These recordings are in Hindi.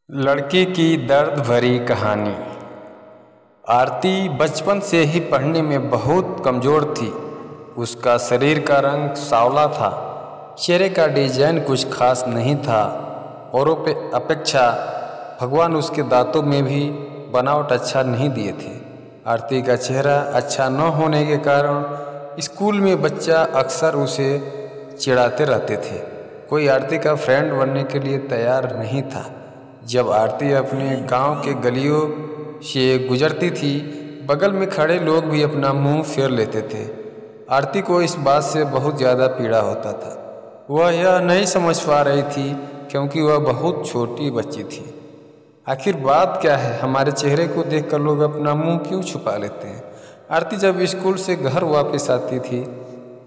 लड़की की दर्द भरी कहानी। आरती बचपन से ही पढ़ने में बहुत कमज़ोर थी। उसका शरीर का रंग सांवला था, चेहरे का डिजाइन कुछ खास नहीं था। औरों पे अपेक्षा भगवान उसके दांतों में भी बनावट अच्छा नहीं दिए थे। आरती का चेहरा अच्छा न होने के कारण स्कूल में बच्चा अक्सर उसे चिढ़ाते रहते थे। कोई आरती का फ्रेंड बनने के लिए तैयार नहीं था। जब आरती अपने गांव के गलियों से गुजरती थी, बगल में खड़े लोग भी अपना मुंह फेर लेते थे। आरती को इस बात से बहुत ज़्यादा पीड़ा होता था। वह यह नहीं समझ पा रही थी क्योंकि वह बहुत छोटी बच्ची थी। आखिर बात क्या है, हमारे चेहरे को देखकर लोग अपना मुंह क्यों छुपा लेते हैं। आरती जब स्कूल से घर वापस आती थी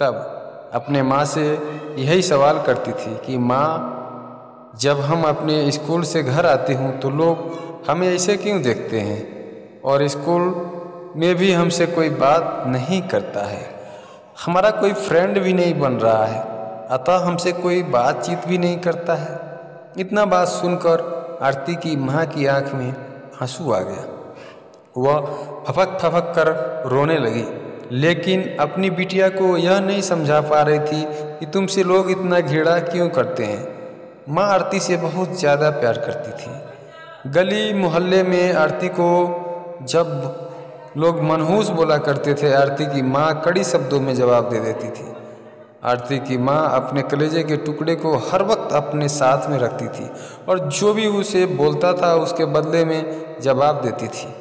तब अपने माँ से यही सवाल करती थी कि माँ, जब हम अपने स्कूल से घर आते हूँ तो लोग हमें ऐसे क्यों देखते हैं और स्कूल में भी हमसे कोई बात नहीं करता है। हमारा कोई फ्रेंड भी नहीं बन रहा है, अतः हमसे कोई बातचीत भी नहीं करता है। इतना बात सुनकर आरती की माँ की आंख में आंसू आ गया। वह फपक फपक कर रोने लगी, लेकिन अपनी बिटिया को यह नहीं समझा पा रही थी कि तुमसे लोग इतना घृणा क्यों करते हैं। माँ आरती से बहुत ज़्यादा प्यार करती थी। गली मोहल्ले में आरती को जब लोग मनहूस बोला करते थे, आरती की माँ कड़ी शब्दों में जवाब दे देती थी। आरती की माँ अपने कलेजे के टुकड़े को हर वक्त अपने साथ में रखती थी और जो भी उसे बोलता था उसके बदले में जवाब देती थी।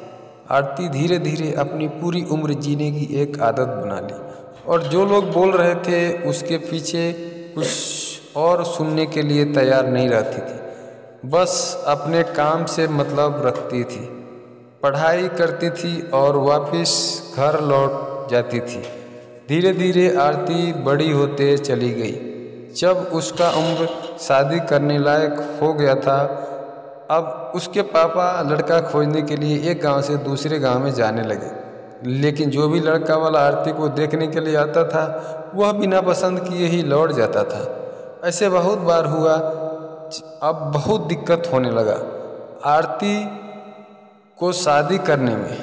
आरती धीरे धीरे अपनी पूरी उम्र जीने की एक आदत बना ली और जो लोग बोल रहे थे उसके पीछे कुछ और सुनने के लिए तैयार नहीं रहती थी। बस अपने काम से मतलब रखती थी, पढ़ाई करती थी और वापस घर लौट जाती थी। धीरे धीरे आरती बड़ी होते चली गई। जब उसका उम्र शादी करने लायक हो गया था, अब उसके पापा लड़का खोजने के लिए एक गांव से दूसरे गांव में जाने लगे। लेकिन जो भी लड़का वाला आरती को देखने के लिए आता था वह बिना पसंद किए ही लौट जाता था। ऐसे बहुत बार हुआ। अब बहुत दिक्कत होने लगा आरती को शादी करने में।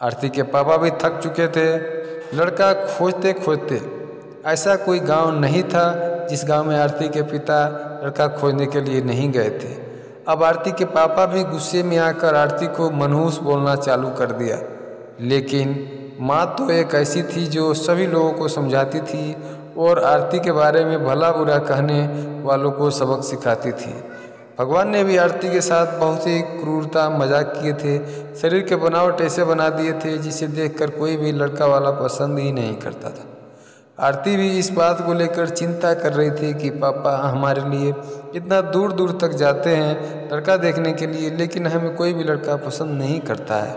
आरती के पापा भी थक चुके थे लड़का खोजते खोजते। ऐसा कोई गांव नहीं था जिस गांव में आरती के पिता लड़का खोजने के लिए नहीं गए थे। अब आरती के पापा भी गुस्से में आकर आरती को मनहूस बोलना चालू कर दिया। लेकिन माँ तो एक ऐसी थी जो सभी लोगों को समझाती थी और आरती के बारे में भला बुरा कहने वालों को सबक सिखाती थी। भगवान ने भी आरती के साथ बहुत ही क्रूरता मजाक किए थे। शरीर के बनावट ऐसे बना दिए थे जिसे देखकर कोई भी लड़का वाला पसंद ही नहीं करता था। आरती भी इस बात को लेकर चिंता कर रही थी कि पापा हमारे लिए इतना दूर दूर तक जाते हैं लड़का देखने के लिए, लेकिन हमें कोई भी लड़का पसंद नहीं करता है।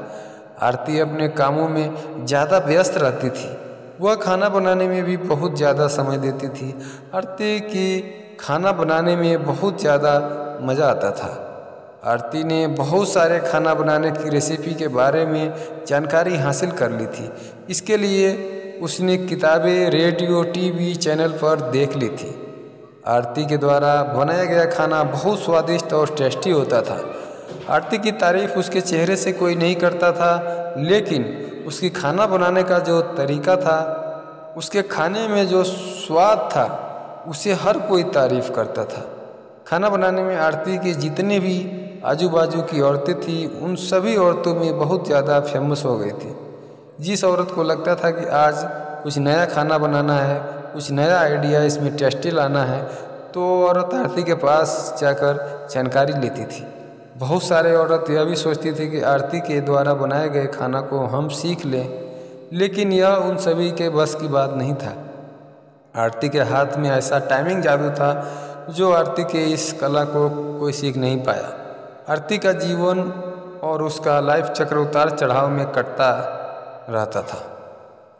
आरती अपने कामों में ज़्यादा व्यस्त रहती थी। वह खाना बनाने में भी बहुत ज़्यादा समय देती थी। आरती की खाना बनाने में बहुत ज़्यादा मज़ा आता था। आरती ने बहुत सारे खाना बनाने की रेसिपी के बारे में जानकारी हासिल कर ली थी। इसके लिए उसने किताबें, रेडियो, टीवी चैनल पर देख ली थी। आरती के द्वारा बनाया गया खाना बहुत स्वादिष्ट और टेस्टी होता था। आरती की तारीफ उसके चेहरे से कोई नहीं करता था, लेकिन उसकी खाना बनाने का जो तरीका था, उसके खाने में जो स्वाद था, उसे हर कोई तारीफ करता था। खाना बनाने में आरती के जितने भी आजू बाजू की औरतें थीं, उन सभी औरतों में बहुत ज़्यादा फेमस हो गई थी। जिस औरत को लगता था कि आज कुछ नया खाना बनाना है, कुछ नया आइडिया इसमें टेस्टी लाना है, तो औरत आरती के पास जाकर जानकारी लेती थी। बहुत सारे औरत यह भी सोचती थी कि आरती के द्वारा बनाए गए खाना को हम सीख लें, लेकिन यह उन सभी के बस की बात नहीं था। आरती के हाथ में ऐसा टाइमिंग जादू था जो आरती के इस कला को कोई सीख नहीं पाया। आरती का जीवन और उसका लाइफ चक्र उतार चढ़ाव में कटता रहता था।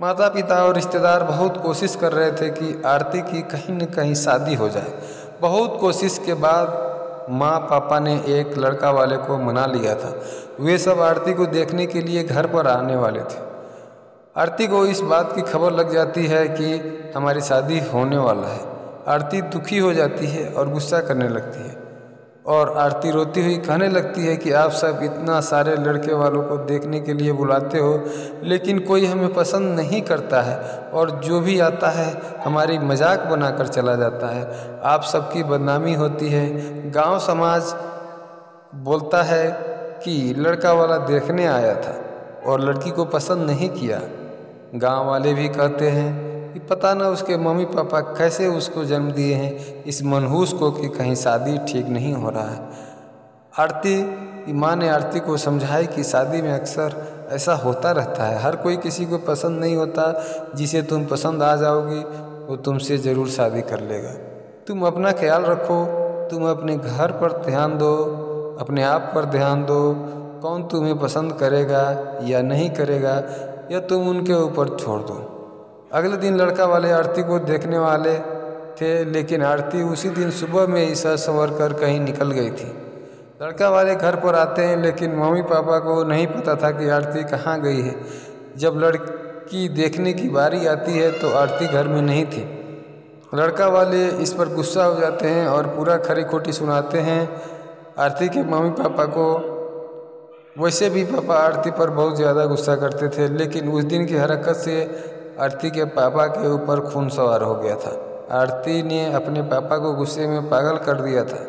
माता पिता और रिश्तेदार बहुत कोशिश कर रहे थे कि आरती की कहीं न कहीं शादी हो जाए। बहुत कोशिश के बाद माँ पापा ने एक लड़का वाले को मना लिया था। वे सब आरती को देखने के लिए घर पर आने वाले थे। आरती को इस बात की खबर लग जाती है कि हमारी शादी होने वाला है। आरती दुखी हो जाती है और गुस्सा करने लगती है। और आरती रोती हुई कहने लगती है कि आप सब इतना सारे लड़के वालों को देखने के लिए बुलाते हो, लेकिन कोई हमें पसंद नहीं करता है और जो भी आता है हमारी मजाक बनाकर चला जाता है। आप सबकी बदनामी होती है। गांव समाज बोलता है कि लड़का वाला देखने आया था और लड़की को पसंद नहीं किया। गांव वाले भी कहते हैं कि पता ना उसके मम्मी पापा कैसे उसको जन्म दिए हैं इस मनहूस को कि कहीं शादी ठीक नहीं हो रहा है। आरती की माँ ने आरती को समझाई कि शादी में अक्सर ऐसा होता रहता है, हर कोई किसी को पसंद नहीं होता। जिसे तुम पसंद आ जाओगी वो तुमसे ज़रूर शादी कर लेगा। तुम अपना ख्याल रखो, तुम अपने घर पर ध्यान दो, अपने आप पर ध्यान दो। कौन तुम्हें पसंद करेगा या नहीं करेगा या तुम उनके ऊपर छोड़ दो। अगले दिन लड़का वाले आरती को देखने वाले थे, लेकिन आरती उसी दिन सुबह में ही सज संवर कर कहीं निकल गई थी। लड़का वाले घर पर आते हैं, लेकिन मम्मी पापा को नहीं पता था कि आरती कहाँ गई है। जब लड़की देखने की बारी आती है तो आरती घर में नहीं थी। लड़का वाले इस पर गुस्सा हो जाते हैं और पूरा खरी खोटी सुनाते हैं आरती के मम्मी पापा को। वैसे भी पापा आरती पर बहुत ज़्यादा गुस्सा करते थे, लेकिन उस दिन की हरकत से आरती के पापा के ऊपर खून सवार हो गया था। आरती ने अपने पापा को गुस्से में पागल कर दिया था।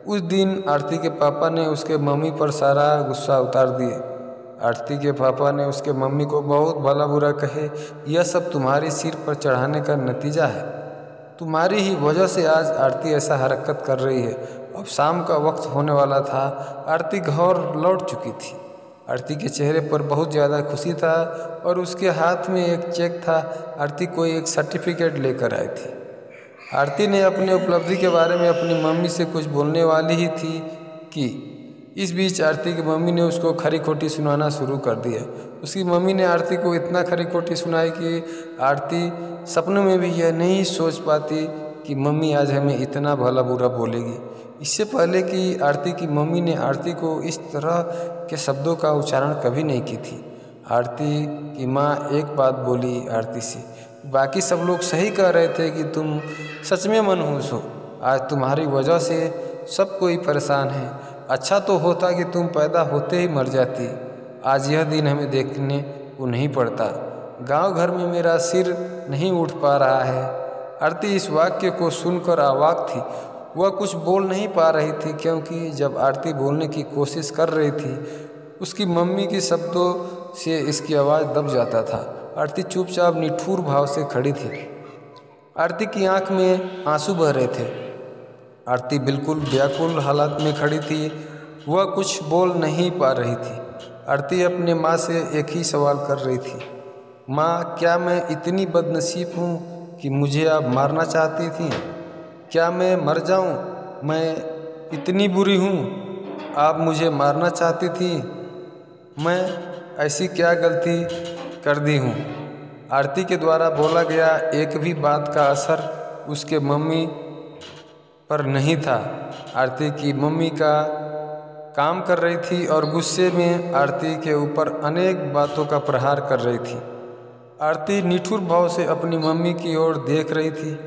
उस दिन आरती के पापा ने उसके मम्मी पर सारा गुस्सा उतार दिए। आरती के पापा ने उसके मम्मी को बहुत भला बुरा कहे, यह सब तुम्हारी सिर पर चढ़ाने का नतीजा है। तुम्हारी ही वजह से आज आरती ऐसा हरकत कर रही है। अब शाम का वक्त होने वाला था। आरती घर लौट चुकी थी। आरती के चेहरे पर बहुत ज़्यादा खुशी था और उसके हाथ में एक चेक था। आरती कोई एक सर्टिफिकेट लेकर आई थी। आरती ने अपने उपलब्धि के बारे में अपनी मम्मी से कुछ बोलने वाली ही थी कि इस बीच आरती की मम्मी ने उसको खरी खोटी सुनाना शुरू कर दिया। उसकी मम्मी ने आरती को इतना खरी खोटी सुनाई कि आरती सपनों में भी यह नहीं सोच पाती कि मम्मी आज हमें इतना भला बुरा बोलेगी। इससे पहले कि आरती की मम्मी ने आरती को इस तरह के शब्दों का उच्चारण कभी नहीं की थी। आरती की माँ एक बात बोली आरती से, बाकी सब लोग सही कह रहे थे कि तुम सच में मनहूस हो। आज तुम्हारी वजह से सब कोई परेशान है। अच्छा तो होता कि तुम पैदा होते ही मर जाती। आज यह दिन हमें देखने को नहीं पड़ता। गांव घर में मेरा सिर नहीं उठ पा रहा है। आरती इस वाक्य को सुनकर अवाक थी। वह कुछ बोल नहीं पा रही थी, क्योंकि जब आरती बोलने की कोशिश कर रही थी उसकी मम्मी के शब्दों से इसकी आवाज़ दब जाता था। आरती चुपचाप निठुर भाव से खड़ी थी। आरती की आंख में आंसू बह रहे थे। आरती बिल्कुल व्याकुल हालत में खड़ी थी। वह कुछ बोल नहीं पा रही थी। आरती अपने माँ से एक ही सवाल कर रही थी, माँ क्या मैं इतनी बदनसीब हूँ कि मुझे आप मारना चाहती थी? क्या मैं मर जाऊँ? मैं इतनी बुरी हूँ आप मुझे मारना चाहती थी? मैं ऐसी क्या गलती कर दी हूँ? आरती के द्वारा बोला गया एक भी बात का असर उसके मम्मी पर नहीं था। आरती की मम्मी का काम कर रही थी और गुस्से में आरती के ऊपर अनेक बातों का प्रहार कर रही थी। आरती निठुर भाव से अपनी मम्मी की ओर देख रही थी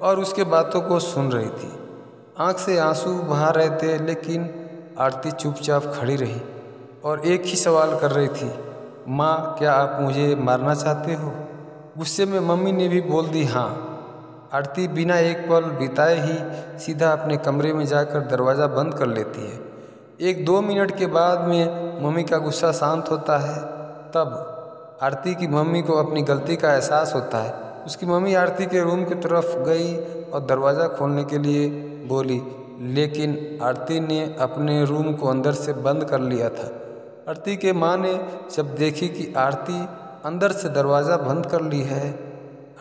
और उसके बातों को सुन रही थी। आंख से आंसू बहा रहे थे, लेकिन आरती चुपचाप खड़ी रही और एक ही सवाल कर रही थी, माँ क्या आप मुझे मारना चाहते हो? गुस्से में मम्मी ने भी बोल दी हाँ। आरती बिना एक पल बिताए ही सीधा अपने कमरे में जाकर दरवाज़ा बंद कर लेती है। 1-2 मिनट के बाद में मम्मी का गुस्सा शांत होता है। तब आरती की मम्मी को अपनी गलती का एहसास होता है। उसकी मम्मी आरती के रूम की तरफ गई और दरवाज़ा खोलने के लिए बोली, लेकिन आरती ने अपने रूम को अंदर से बंद कर लिया था। आरती के माँ ने जब देखी कि आरती अंदर से दरवाज़ा बंद कर ली है,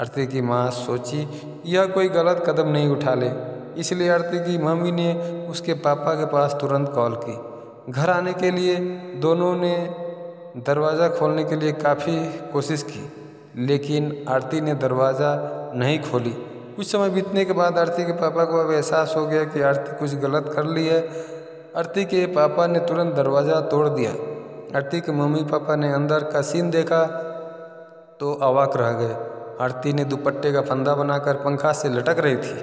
आरती की माँ सोची यह कोई गलत कदम नहीं उठा ले, इसलिए आरती की मम्मी ने उसके पापा के पास तुरंत कॉल की। घर आने के लिए दोनों ने दरवाज़ा खोलने के लिए काफ़ी कोशिश की, लेकिन आरती ने दरवाज़ा नहीं खोली। कुछ समय बीतने के बाद आरती के पापा को अब एहसास हो गया कि आरती कुछ गलत कर ली है। आरती के पापा ने तुरंत दरवाज़ा तोड़ दिया। आरती के मम्मी पापा ने अंदर का सीन देखा तो अवाक रह गए। आरती ने दुपट्टे का फंदा बनाकर पंखा से लटक रही थी।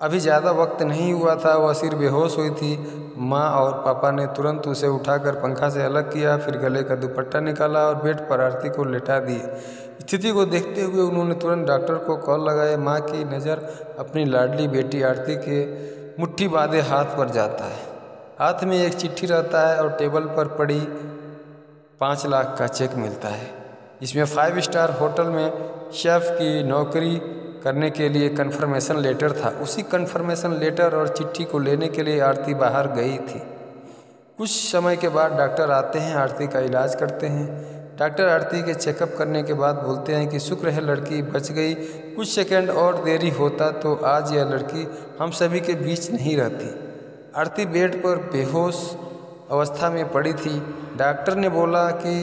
अभी ज़्यादा वक्त नहीं हुआ था, वह सिर बेहोश हुई थी। माँ और पापा ने तुरंत उसे उठाकर पंखा से अलग किया, फिर गले का दुपट्टा निकाला और बेड पर आरती को लेटा दिए। स्थिति को देखते हुए उन्होंने तुरंत डॉक्टर को कॉल लगाया। माँ की नज़र अपनी लाडली बेटी आरती के मुट्ठी बांधे हाथ पर जाता है। हाथ में एक चिट्ठी रहता है और टेबल पर पड़ी 5 लाख का चेक मिलता है, जिसमें 5 स्टार होटल में शेफ़ की नौकरी करने के लिए कन्फर्मेशन लेटर था। उसी कन्फर्मेशन लेटर और चिट्ठी को लेने के लिए आरती बाहर गई थी। कुछ समय के बाद डॉक्टर आते हैं, आरती का इलाज करते हैं। डॉक्टर आरती के चेकअप करने के बाद बोलते हैं कि शुक्र है लड़की बच गई। कुछ सेकंड और देरी होता तो आज यह लड़की हम सभी के बीच नहीं रहती। आरती बेड पर बेहोश अवस्था में पड़ी थी। डॉक्टर ने बोला कि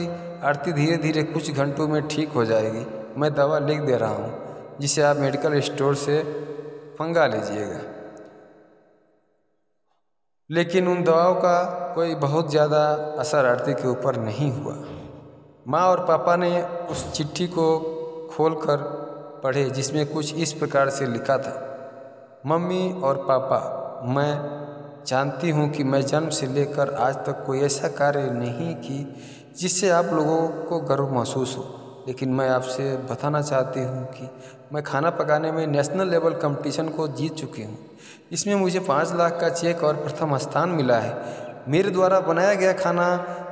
आरती धीरे धीरे कुछ घंटों में ठीक हो जाएगी। मैं दवा लिख दे रहा हूँ, जिसे आप मेडिकल स्टोर से मंगा लीजिएगा। लेकिन उन दवाओं का कोई बहुत ज़्यादा असर आरती के ऊपर नहीं हुआ। माँ और पापा ने उस चिट्ठी को खोलकर पढ़े, जिसमें कुछ इस प्रकार से लिखा था। मम्मी और पापा, मैं जानती हूँ कि मैं जन्म से लेकर आज तक कोई ऐसा कार्य नहीं की जिससे आप लोगों को गर्व महसूस हो, लेकिन मैं आपसे बताना चाहती हूँ कि मैं खाना पकाने में नेशनल लेवल कंपटीशन को जीत चुकी हूँ। इसमें मुझे 5 लाख का चेक और प्रथम स्थान मिला है। मेरे द्वारा बनाया गया खाना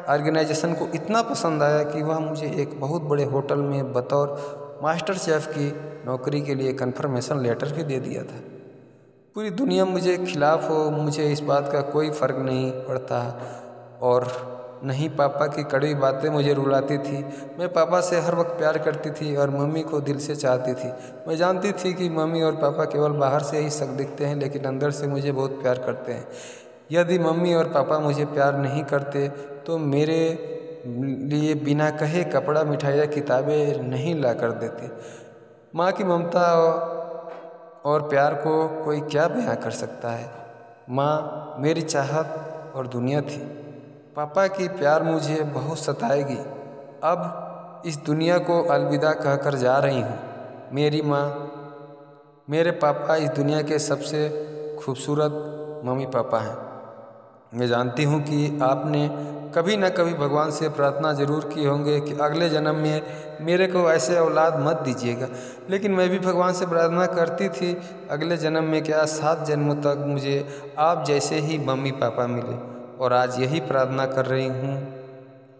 ऑर्गेनाइजेशन को इतना पसंद आया कि वह मुझे एक बहुत बड़े होटल में बतौर मास्टर शेफ़ की नौकरी के लिए कन्फर्मेशन लेटर भी दे दिया था। पूरी दुनिया मुझे खिलाफ हो, मुझे इस बात का कोई फ़र्क नहीं पड़ता, और नहीं पापा की कड़वी बातें मुझे रुलाती थी। मैं पापा से हर वक्त प्यार करती थी और मम्मी को दिल से चाहती थी। मैं जानती थी कि मम्मी और पापा केवल बाहर से ही शक दिखते हैं, लेकिन अंदर से मुझे बहुत प्यार करते हैं। यदि मम्मी और पापा मुझे प्यार नहीं करते तो मेरे लिए बिना कहे कपड़ा, मिठाइयाँ, किताबें नहीं ला कर देते। माँ की ममता और प्यार को कोई क्या बयां कर सकता है। माँ मेरी चाहत और दुनिया थी। पापा की प्यार मुझे बहुत सताएगी। अब इस दुनिया को अलविदा कहकर जा रही हूँ। मेरी माँ, मेरे पापा इस दुनिया के सबसे खूबसूरत मम्मी पापा हैं। मैं जानती हूँ कि आपने कभी न कभी भगवान से प्रार्थना जरूर की होंगे कि अगले जन्म में मेरे को ऐसे औलाद मत दीजिएगा, लेकिन मैं भी भगवान से प्रार्थना करती थी अगले जन्म में क्या 7 जन्मों तक मुझे आप जैसे ही मम्मी पापा मिले, और आज यही प्रार्थना कर रही हूँ।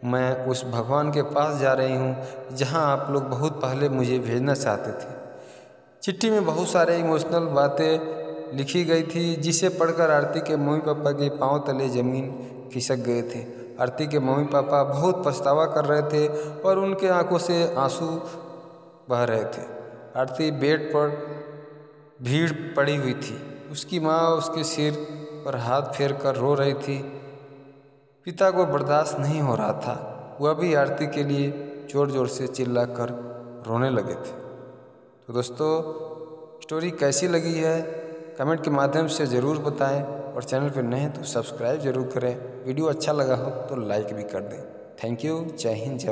मैं उस भगवान के पास जा रही हूँ जहाँ आप लोग बहुत पहले मुझे भेजना चाहते थे। चिट्ठी में बहुत सारे इमोशनल बातें लिखी गई थी, जिसे पढ़कर आरती के मम्मी पापा के पांव तले ज़मीन खिसक गए थे। आरती के मम्मी पापा बहुत पछतावा कर रहे थे और उनके आंखों से आंसू बह रहे थे। आरती बेड पर भीड़ पड़ी हुई थी। उसकी माँ उसके सिर पर हाथ फेर कर रो रही थी। पिता को बर्दाश्त नहीं हो रहा था। वह भी आरती के लिए ज़ोर ज़ोर से चिल्लाकर रोने लगे थे। तो दोस्तों, स्टोरी कैसी लगी है कमेंट के माध्यम से ज़रूर बताएं, और चैनल पर नए हैं तो सब्सक्राइब ज़रूर करें। वीडियो अच्छा लगा हो तो लाइक भी कर दें। Thank you. जय हिंद, जय